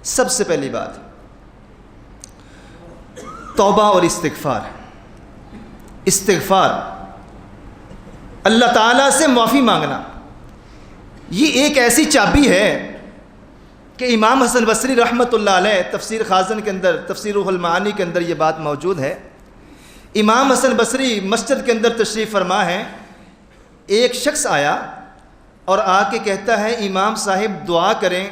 سب سے پہلی بات توبہ اور استغفار. استغفار، اللہ تعالیٰ سے معافی مانگنا، یہ ایک ایسی چابی ہے کہ امام حسن بصری رحمۃ اللہ علیہ تفسیر خازن کے اندر، تفسیر روح المعانی کے اندر یہ بات موجود ہے. امام حسن بصری مسجد کے اندر تشریف فرما ہے. ایک شخص آیا اور آ کے کہتا ہے امام صاحب دعا کریں،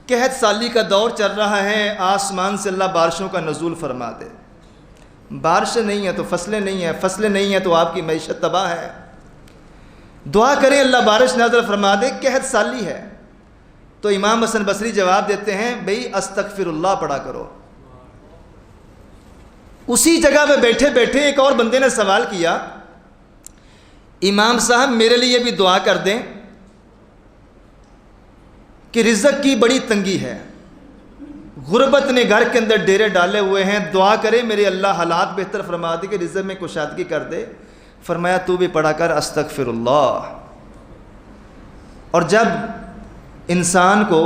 قحط سالی کا دور چل رہا ہے، آسمان سے اللہ بارشوں کا نزول فرما دے. بارشیں نہیں ہیں تو فصلیں نہیں ہیں، فصلیں نہیں ہیں تو آپ کی معیشت تباہ ہے. دعا کریں اللہ بارش نازل فرما دے، قحط سالی ہے. تو امام حسن بصری جواب دیتے ہیں بھئی استغفر اللہ پڑھا کرو. اسی جگہ پہ بیٹھے بیٹھے ایک اور بندے نے سوال کیا امام صاحب میرے لیے بھی دعا کر دیں کہ رزق کی بڑی تنگی ہے، غربت نے گھر کے اندر ڈیرے ڈالے ہوئے ہیں، دعا کرے میرے اللہ حالات بہتر فرما دے کہ رزق میں کشادگی کر دے. فرمایا تو بھی پڑھا کر استغفر اللہ. اور جب انسان کو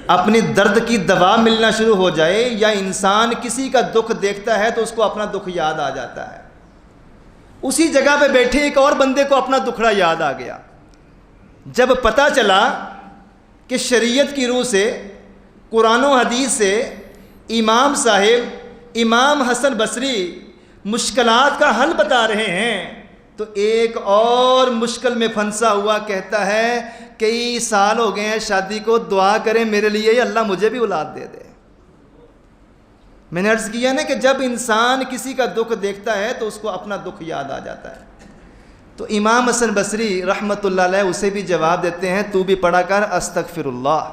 اپنی درد کی دوا ملنا شروع ہو جائے یا انسان کسی کا دکھ دیکھتا ہے تو اس کو اپنا دکھ یاد آ جاتا ہے. اسی جگہ پہ بیٹھے ایک اور بندے کو اپنا دکھڑا یاد آ گیا. جب پتہ چلا کہ شریعت کی روح سے، قرآن و حدیث سے امام صاحب امام حسن بصری مشکلات کا حل بتا رہے ہیں، تو ایک اور مشکل میں پھنسا ہوا کہتا ہے کئی سال ہو گئے ہیں شادی کو، دعا کریں میرے لیے اللہ مجھے بھی اولاد دے دے. میں نے عرض کیا نا کہ جب انسان کسی کا دکھ دیکھتا ہے تو اس کو اپنا دکھ یاد آ جاتا ہے. تو امام حسن بصری رحمۃ اللہ علیہ اسے بھی جواب دیتے ہیں تو بھی پڑھا کر استغفر اللہ.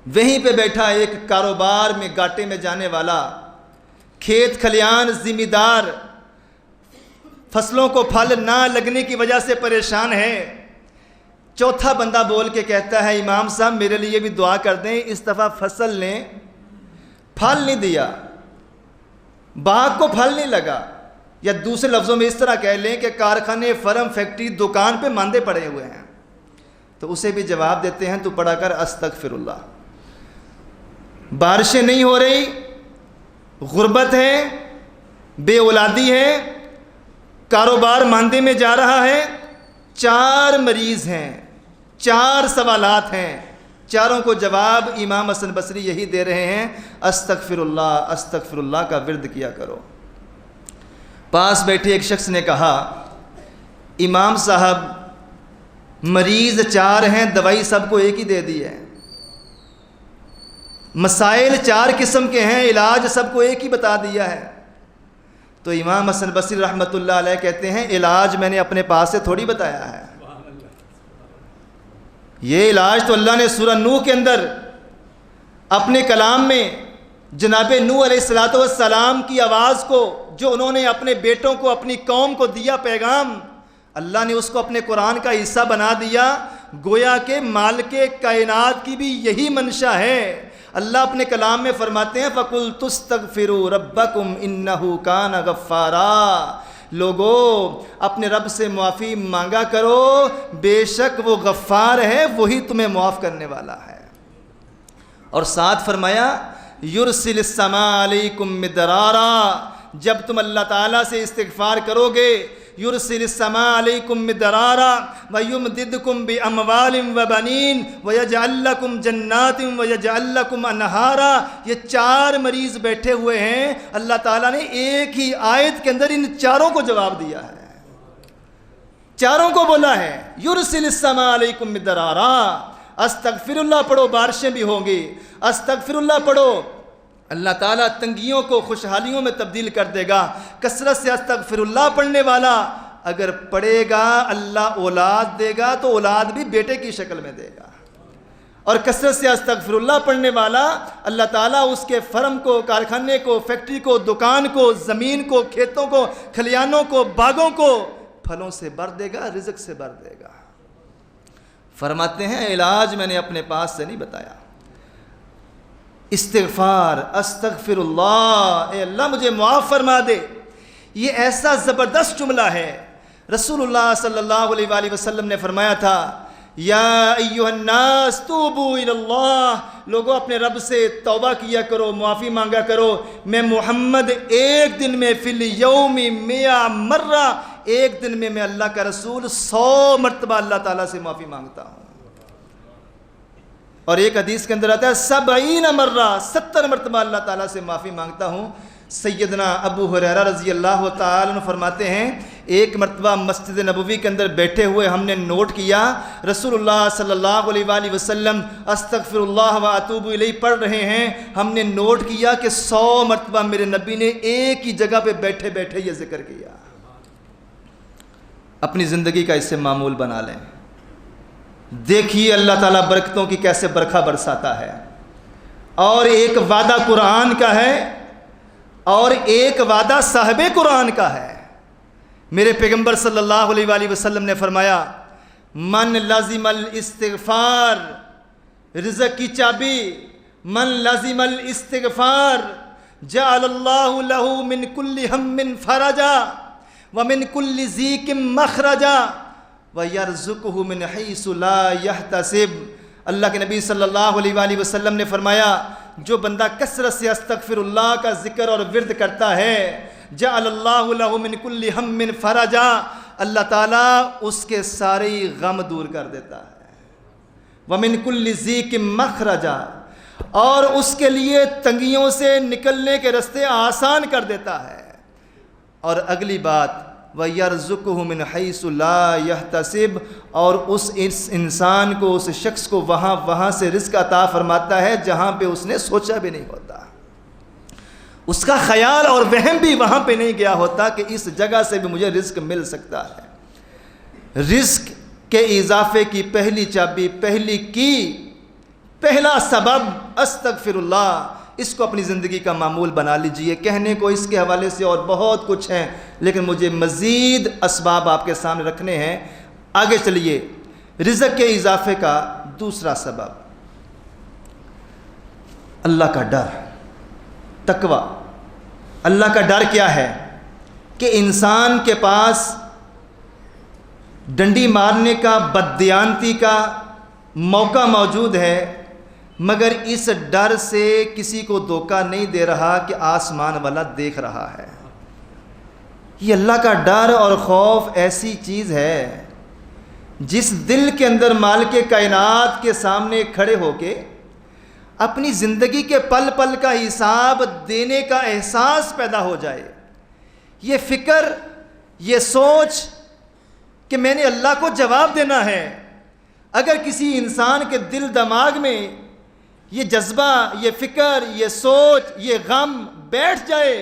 وہیں پہ بیٹھا ایک کاروبار میں گاٹے میں جانے والا، کھیت کھلیان ذمہ دار، فصلوں کو پھل نہ لگنے کی وجہ سے پریشان ہے. چوتھا بندہ بول کے کہتا ہے امام صاحب میرے لیے بھی دعا کر دیں، اس دفعہ فصل نے پھل نہیں دیا، باغ کو پھل نہیں لگا، یا دوسرے لفظوں میں اس طرح کہہ لیں کہ کارخانے، فرم، فیکٹری، دکان پہ ماندے پڑے ہوئے ہیں. تو اسے بھی جواب دیتے ہیں تو پڑھا کر استغفر اللہ. بارشیں نہیں ہو رہی، غربت ہے، بے اولادی ہے، کاروبار ماندے میں جا رہا ہے، 4 مریض ہیں، 4 سوالات ہیں، چاروں کو جواب امام حسن بصری یہی دے رہے ہیں استغفر اللہ، استغفر اللہ کا ورد کیا کرو. پاس بیٹھے ایک شخص نے کہا امام صاحب مریض 4 ہیں، دوائی سب کو ایک ہی دے دی ہے، مسائل 4 قسم کے ہیں، علاج سب کو ایک ہی بتا دیا ہے. تو امام حسن بصری رحمۃ اللہ علیہ کہتے ہیں علاج میں نے اپنے پاس سے تھوڑی بتایا ہے، یہ علاج تو اللہ نے سورہ نوح کے اندر اپنے کلام میں جناب نوح علیہ السلام کی آواز کو، جو انہوں نے اپنے بیٹوں کو، اپنی قوم کو دیا پیغام، اللہ نے اس کو اپنے قرآن کا حصہ بنا دیا. گویا کہ مالک کائنات کی بھی یہی منشا ہے. اللہ اپنے کلام میں فرماتے ہیں فَقُلْتُ اسْتَغْفِرُوا رَبَّكُمْ إِنَّهُ كَانَ غَفَّارًا. لوگو اپنے رب سے معافی مانگا کرو، بے شک وہ غفار ہے، وہی تمہیں معاف کرنے والا ہے. اور ساتھ فرمایا یرسل السماء علیکم مدرارا. جب تم اللہ تعالیٰ سے استغفار کرو گے یرسل السماء علیکم مدرارا ویمددکم باموال وبنین ویجعل لکم جنات ویجعل لکم انہارا. یہ 4 مریض بیٹھے ہوئے ہیں، اللہ تعالیٰ نے ایک ہی آیت کے اندر ان 4 کو جواب دیا ہے، 4 کو بولا ہے یرسل السماء علیکم مدرارا. استغفر اللہ پڑھو بارشیں بھی ہوں گی، استغفر اللہ پڑھو اللہ تعالیٰ تنگیوں کو خوشحالیوں میں تبدیل کر دے گا. کثرت سے استغفر اللہ پڑھنے والا اگر پڑھے گا اللہ اولاد دے گا تو اولاد بھی بیٹے کی شکل میں دے گا. اور کثرت سے استغفر اللہ پڑھنے والا اللہ تعالیٰ اس کے فرم کو، کارخانے کو، فیکٹری کو، دکان کو، زمین کو، کھیتوں کو، کھلیانوں کو، باغوں کو پھلوں سے بھر دے گا، رزق سے بھر دے گا. فرماتے ہیں علاج میں نے اپنے پاس سے نہیں بتایا. استغفار، استغفر اللہ، اے اللہ مجھے معاف فرما دے، یہ ایسا زبردست جملہ ہے. رسول اللہ صلی اللہ علیہ وآلہ وسلم نے فرمایا تھا یا ایھا الناس توبوا الی اللہ، لوگوں اپنے رب سے توبہ کیا کرو، معافی مانگا کرو. میں محمد ایک دن میں فی الیوم 100 مرہ، ایک دن میں اللہ کا رسول 100 مرتبہ اللہ تعالیٰ سے معافی مانگتا ہوں. اور ایک حدیث کے اندر آتا ہے 70 مرہ، 70 مرتبہ اللہ تعالیٰ سے معافی مانگتا ہوں. سیدنا ابو ہریرہ رضی اللہ تعالیٰ عنہ فرماتے ہیں ایک مرتبہ مسجد نبوی کے اندر بیٹھے ہوئے ہم نے نوٹ کیا رسول اللہ صلی اللہ علیہ وآلہ وسلم استغفر اللہ و اتوب الیہ پڑھ رہے ہیں. ہم نے نوٹ کیا کہ 100 مرتبہ میرے نبی نے ایک ہی جگہ پہ بیٹھے بیٹھے یہ ذکر کیا. اپنی زندگی کا اس سے معمول بنا لیں. دیکھیے اللہ تعالیٰ برکتوں کی کیسے برکھا برساتا ہے. اور ایک وعدہ قرآن کا ہے اور ایک وعدہ صاحب قرآن کا ہے. میرے پیغمبر صلی اللہ علیہ وآلہ وسلم نے فرمایا من لازم الاستغفار، رزق کی چابی، من لازم الاستغفار جعل اللہ له من کل ہم فرجا ومن کل ضیق مخرجا ویرزقہ من حیث لا یحتسب. اللہ کے نبی صلی اللہ علیہ وآلہ وسلم نے فرمایا جو بندہ کثرت سے استغفر اللہ کا ذکر اور ورد کرتا ہے جعل اللہ له من کل ہم فرجا، اللہ تعالیٰ اس کے سارے غم دور کر دیتا ہے. ومن کل ضیق مخرجا، اور اس کے لیے تنگیوں سے نکلنے کے راستے آسان کر دیتا ہے. اور اگلی بات وَيَرْزُقُهُ مِنْ حَيْثُ لَا يَحْتَسِبُ، اور اس انسان کو، اس شخص کو وہاں سے رزق عطا فرماتا ہے جہاں پہ اس نے سوچا بھی نہیں ہوتا. اس کا خیال اور وہم بھی وہاں پہ نہیں گیا ہوتا کہ اس جگہ سے بھی مجھے رزق مل سکتا ہے. رزق کے اضافے کی پہلی چابی، پہلا سبب استغفر اللہ. اس کو اپنی زندگی کا معمول بنا لیجئے. کہنے کو اس کے حوالے سے اور بہت کچھ ہیں لیکن مجھے مزید اسباب آپ کے سامنے رکھنے ہیں. آگے چلیے. رزق کے اضافے کا دوسرا سبب اللہ کا ڈر، تقوی. اللہ کا ڈر کیا ہے؟ کہ انسان کے پاس ڈنڈی مارنے کا، بددیانتی کا موقع موجود ہے، مگر اس ڈر سے کسی کو دھوکہ نہیں دے رہا کہ آسمان والا دیکھ رہا ہے. یہ اللہ کا ڈر اور خوف ایسی چیز ہے جس دل کے اندر مالک کائنات کے سامنے کھڑے ہو کے اپنی زندگی کے پل پل کا حساب دینے کا احساس پیدا ہو جائے. یہ فکر، یہ سوچ کہ میں نے اللہ کو جواب دینا ہے. اگر کسی انسان کے دل دماغ میں یہ جذبہ، یہ فکر، یہ سوچ، یہ غم بیٹھ جائے،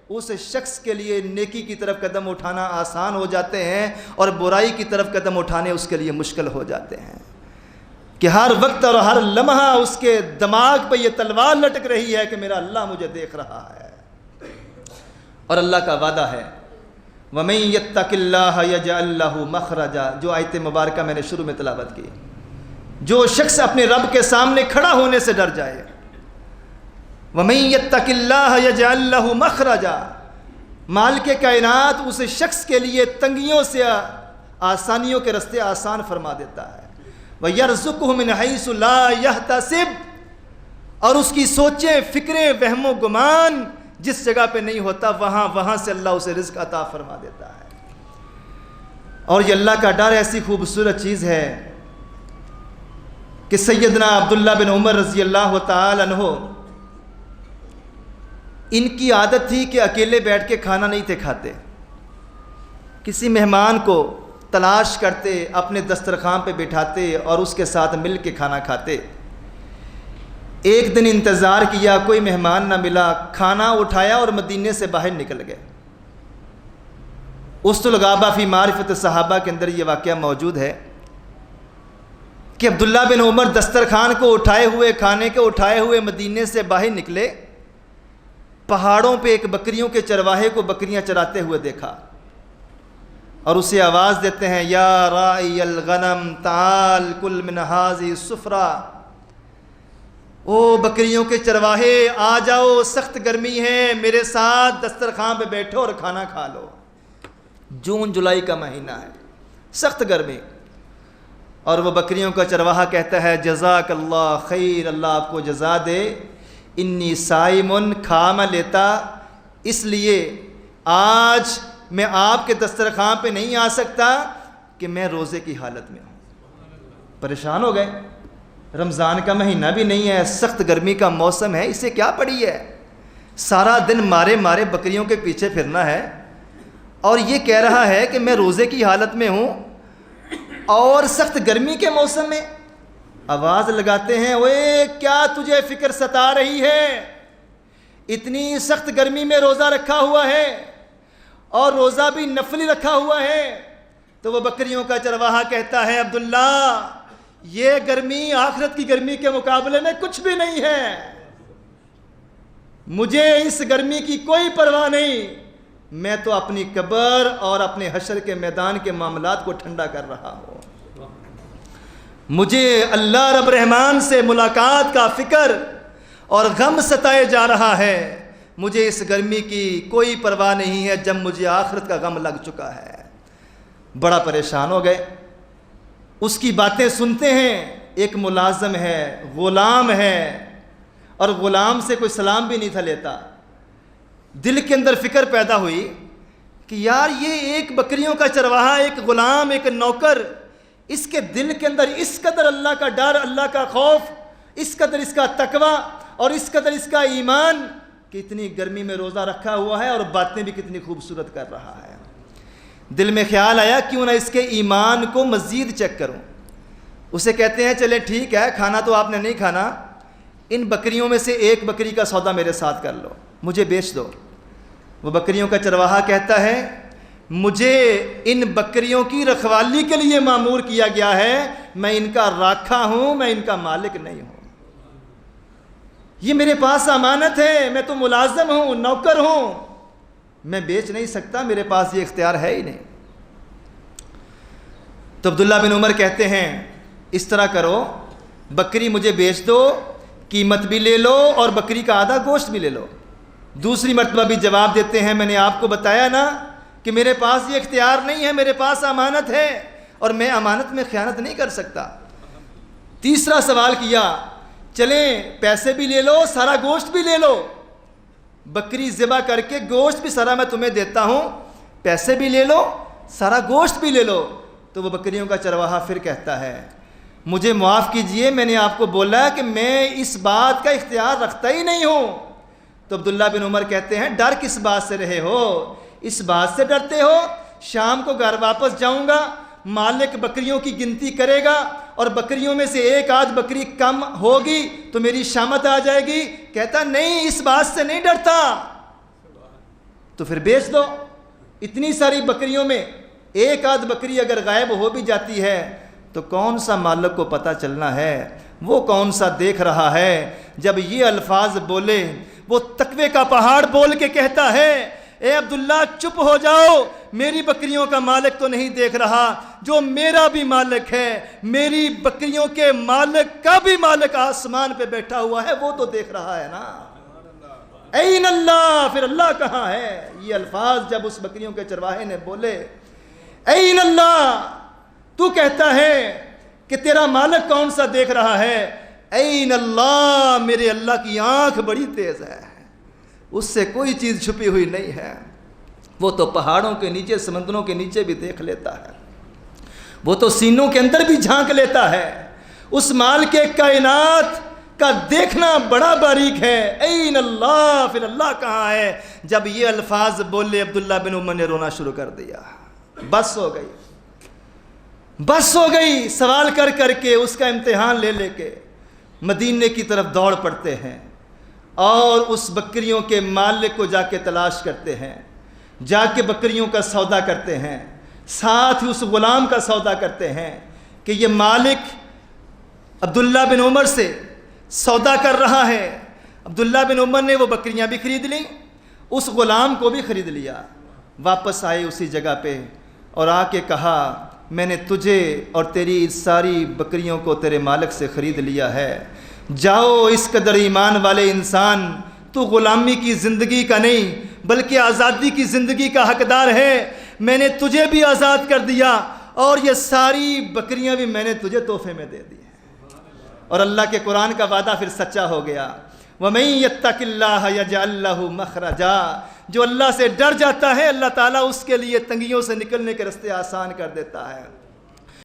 اس شخص کے لیے نیکی کی طرف قدم اٹھانا آسان ہو جاتے ہیں اور برائی کی طرف قدم اٹھانے اس کے لیے مشکل ہو جاتے ہیں. کہ ہر وقت اور ہر لمحہ اس کے دماغ پہ یہ تلوار لٹک رہی ہے کہ میرا اللہ مجھے دیکھ رہا ہے. اور اللہ کا وعدہ ہے وَمَن يَتَّقِ اللَّهَ يَجْعَل لَّهُ مَخْرَجًا، جو آیت مبارکہ میں نے شروع میں تلاوت کی. جو شخص اپنے رب کے سامنے کھڑا ہونے سے ڈر جائے، وَمَن يَتَّقِ اللَّهَ يَجْعَل لَّهُ مَخْرَجًا، مالک کائنات اس شخص کے لیے تنگیوں سے آسانیوں کے راستے آسان فرما دیتا ہے. وَيَرْزُقُهُ مِنْ حَيْثُ لَا يَحْتَسِبُ، اور اس کی سوچیں، فکریں، وہم و گمان جس جگہ پہ نہیں ہوتا وہاں سے اللہ اسے رزق عطا فرما دیتا ہے. اور یہ اللہ کا ڈر ایسی خوبصورت چیز ہے کہ سیدنا عبداللہ بن عمر رضی اللہ تعالی عنہ، ان کی عادت تھی کہ اکیلے بیٹھ کے کھانا نہیں تھے کھاتے. کسی مہمان کو تلاش کرتے، اپنے دسترخوان پہ بٹھاتے اور اس کے ساتھ مل کے کھانا کھاتے. ایک دن انتظار کیا، کوئی مہمان نہ ملا، کھانا اٹھایا اور مدینے سے باہر نکل گئے. اسد الغابہ فی معرفت صحابہ کے اندر یہ واقعہ موجود ہے کہ عبداللہ بن عمر دسترخوان کو اٹھائے ہوئے، کھانے کے اٹھائے ہوئے مدینے سے باہر نکلے. پہاڑوں پہ ایک بکریوں کے چرواہے کو بکریاں چراتے ہوئے دیکھا اور اسے آواز دیتے ہیں یا راعی الغنم تعال کل من ھذہ السفرہ، او بکریوں کے چرواہے آ جاؤ، سخت گرمی ہے، میرے ساتھ دسترخوان پہ بیٹھو اور کھانا کھا لو. جون جولائی کا مہینہ ہے، سخت گرمی. اور وہ بکریوں کا چرواہا کہتا ہے جزاک اللہ خیر، اللہ آپ کو جزا دے، انی صائمن، کھا میں لیتا اس لیے آج میں آپ کے دسترخوان پہ نہیں آ سکتا کہ میں روزے کی حالت میں ہوں۔ پریشان ہو گئے، رمضان کا مہینہ بھی نہیں ہے، سخت گرمی کا موسم ہے، اسے کیا پڑی ہے، سارا دن مارے مارے بکریوں کے پیچھے پھرنا ہے، اور یہ کہہ رہا ہے کہ میں روزے کی حالت میں ہوں اور سخت گرمی کے موسم میں۔ آواز لگاتے ہیں اوے کیا تجھے فکر ستا رہی ہے، اتنی سخت گرمی میں روزہ رکھا ہوا ہے اور روزہ بھی نفلی رکھا ہوا ہے۔ تو وہ بکریوں کا چرواہا کہتا ہے عبداللہ یہ گرمی آخرت کی گرمی کے مقابلے میں کچھ بھی نہیں ہے، مجھے اس گرمی کی کوئی پرواہ نہیں، میں تو اپنی قبر اور اپنے حشر کے میدان کے معاملات کو ٹھنڈا کر رہا ہوں، مجھے اللہ رب رحمان سے ملاقات کا فکر اور غم ستائے جا رہا ہے، مجھے اس گرمی کی کوئی پرواہ نہیں ہے جب مجھے آخرت کا غم لگ چکا ہے۔ بڑا پریشان ہو گئے، اس کی باتیں سنتے ہیں، ایک ملازم ہے، غلام ہے، اور غلام سے کوئی سلام بھی نہیں تھا لیتا۔ دل کے اندر فکر پیدا ہوئی کہ یار یہ ایک بکریوں کا چرواہا، ایک غلام، ایک نوکر، اس کے دل کے اندر اس قدر اللہ کا ڈر، اللہ کا خوف، اس قدر اس کا تقوی اور اس قدر اس کا ایمان کہ اتنی گرمی میں روزہ رکھا ہوا ہے اور باتیں بھی کتنی خوبصورت کر رہا ہے۔ دل میں خیال آیا کیوں نہ اس کے ایمان کو مزید چیک کروں۔ اسے کہتے ہیں چلے ٹھیک ہے، کھانا تو آپ نے نہیں کھانا، ان بکریوں میں سے ایک بکری کا سودا میرے ساتھ کر لو، مجھے بیچ دو۔ وہ بکریوں کا چرواہا کہتا ہے مجھے ان بکریوں کی رکھوالی کے لیے مامور کیا گیا ہے، میں ان کا راکھا ہوں، میں ان کا مالک نہیں ہوں، یہ میرے پاس امانت ہے، میں تو ملازم ہوں، نوکر ہوں، میں بیچ نہیں سکتا، میرے پاس یہ اختیار ہے ہی نہیں۔ تو عبداللہ بن عمر کہتے ہیں اس طرح کرو، بکری مجھے بیچ دو، قیمت بھی لے لو اور بکری کا آدھا گوشت بھی لے لو۔ دوسری مرتبہ بھی جواب دیتے ہیں میں نے آپ کو بتایا نا کہ میرے پاس یہ اختیار نہیں ہے، میرے پاس امانت ہے اور میں امانت میں خیانت نہیں کر سکتا۔ تیسرا سوال کیا چلیں پیسے بھی لے لو، سارا گوشت بھی لے لو، بکری ذبح کر کے گوشت بھی سارا میں تمہیں دیتا ہوں، پیسے بھی لے لو، سارا گوشت بھی لے لو۔ تو وہ بکریوں کا چرواہا پھر کہتا ہے مجھے معاف کیجئے، میں نے آپ کو بولا کہ میں اس بات کا اختیار رکھتا ہی نہیں ہوں۔ تو عبداللہ بن عمر کہتے ہیں ڈر کس بات سے رہے ہو، اس بات سے ڈرتے ہو شام کو گھر واپس جاؤں گا، مالک بکریوں کی گنتی کرے گا اور بکریوں میں سے ایک آدھ بکری کم ہوگی تو میری شامت آ جائے گی۔ کہتا نہیں اس بات سے نہیں ڈرتا، تو پھر بیچ دو۔ اتنی ساری بکریوں میں ایک آدھ بکری اگر غائب ہو بھی جاتی ہے تو کون سا مالک کو پتہ چلنا ہے، وہ کون سا دیکھ رہا ہے۔ جب یہ الفاظ بولے وہ تقوی کا پہاڑ بول کے کہتا ہے اے عبداللہ چپ ہو جاؤ، میری بکریوں کا مالک تو نہیں دیکھ رہا، جو میرا بھی مالک ہے، میری بکریوں کے مالک کا بھی مالک آسمان پہ بیٹھا ہوا ہے، وہ تو دیکھ رہا ہے نا۔ این اللہ، پھر اللہ کہاں ہے؟ یہ الفاظ جب اس بکریوں کے چرواہے نے بولے این اللہ، تو کہتا ہے کہ تیرا مالک کون سا دیکھ رہا ہے، این اللہ، میرے اللہ کی آنکھ بڑی تیز ہے، اس سے کوئی چیز چھپی ہوئی نہیں ہے، وہ تو پہاڑوں کے نیچے سمندروں کے نیچے بھی دیکھ لیتا ہے، وہ تو سینوں کے اندر بھی جھانک لیتا ہے، اس مال کے کائنات کا دیکھنا بڑا باریک ہے۔ این اللہ، پھر اللہ کہاں ہے؟ جب یہ الفاظ بولے عبداللہ بن عمر نے رونا شروع کر دیا، بس ہو گئی، بس ہو گئی، سوال کر کر کے اس کا امتحان لے لے کے مدینے کی طرف دوڑ پڑتے ہیں اور اس بکریوں کے مالک کو جا کے تلاش کرتے ہیں، جا کے بکریوں کا سودا کرتے ہیں، ساتھ ہی اس غلام کا سودا کرتے ہیں کہ یہ مالک عبداللہ بن عمر سے سودا کر رہا ہے۔ عبداللہ بن عمر نے وہ بکریاں بھی خرید لیں، اس غلام کو بھی خرید لیا، واپس آئے اسی جگہ پہ اور آ کے کہا میں نے تجھے اور تیری ساری بکریوں کو تیرے مالک سے خرید لیا ہے، جاؤ اس قدر ایمان والے انسان، تو غلامی کی زندگی کا نہیں بلکہ آزادی کی زندگی کا حقدار ہے، میں نے تجھے بھی آزاد کر دیا اور یہ ساری بکریاں بھی میں نے تجھے تحفے میں دے دی ہیں۔ اور اللہ کے قرآن کا وعدہ پھر سچا ہو گیا، وَمَن يَتَّقِ اللَّهَ يَجْعَل لَّهُ مَخْرَجًا، جو اللہ سے ڈر جاتا ہے اللہ تعالیٰ اس کے لیے تنگیوں سے نکلنے کے راستے آسان کر دیتا ہے۔